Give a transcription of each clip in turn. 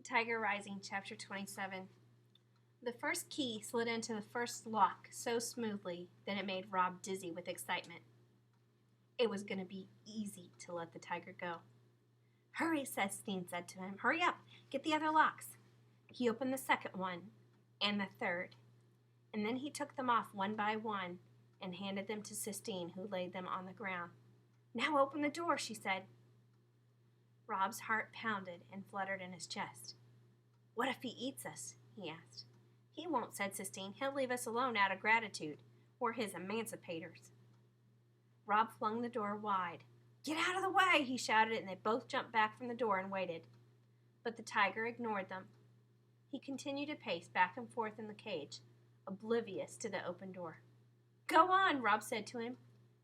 The Tiger Rising, Chapter 27. The first key slid into the first lock so smoothly that it made Rob dizzy with excitement. It was going to be easy to let the tiger go. "Hurry," Steen said to him. "Hurry up. Get the other locks." He opened the second one and the third, and then he took them off one by one and handed them to Sistine, who laid them on the ground. "Now open the door," she said. Rob's heart pounded and fluttered in his chest. "What if he eats us?" he asked. "He won't," said Sistine. "He'll leave us alone out of gratitude. We're his emancipators." Rob flung the door wide. "Get out of the way!" he shouted, and they both jumped back from the door and waited. But the tiger ignored them. He continued to pace back and forth in the cage, oblivious to the open door. "Go on," Rob said to him.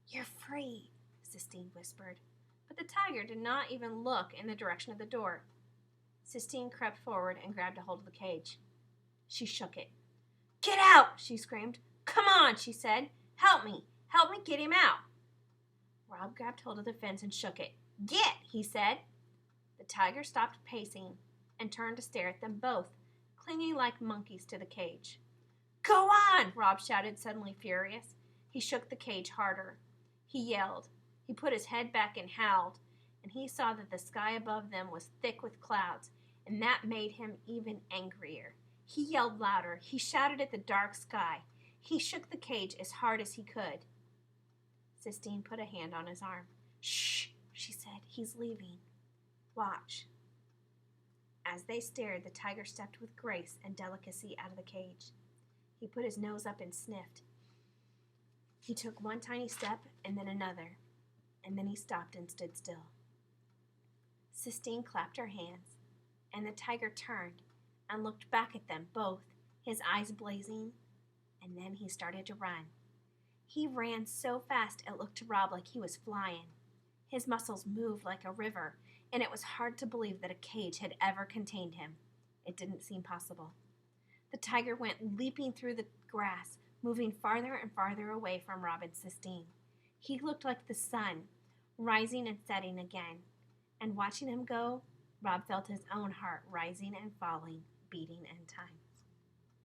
"You're free," Sistine whispered. But the tiger did not even look in the direction of the door. Sistine crept forward and grabbed a hold of the cage. She shook it. "Get out!" she screamed. "Come on," she said. "Help me! Help me get him out!" Rob grabbed hold of the fence and shook it. "Get!" he said. The tiger stopped pacing and turned to stare at them both, clinging like monkeys to the cage. "Go on!" Rob shouted, suddenly furious. He shook the cage harder. He yelled. He put his head back and howled, and he saw that the sky above them was thick with clouds, and that made him even angrier. He yelled louder. He shouted at the dark sky. He shook the cage as hard as he could. Sistine put a hand on his arm. "Shh," she said. "He's leaving. Watch." As they stared, the tiger stepped with grace and delicacy out of the cage. He put his nose up and sniffed. He took one tiny step and then another, and then he stopped and stood still. Sistine clapped her hands, and the tiger turned and looked back at them both, his eyes blazing, and then he started to run. He ran so fast it looked to Rob like he was flying. His muscles moved like a river, and it was hard to believe that a cage had ever contained him. It didn't seem possible. The tiger went leaping through the grass, moving farther and farther away from Rob and Sistine. He looked like the sun, rising and setting again. And watching him go, Rob felt his own heart rising and falling, beating in time.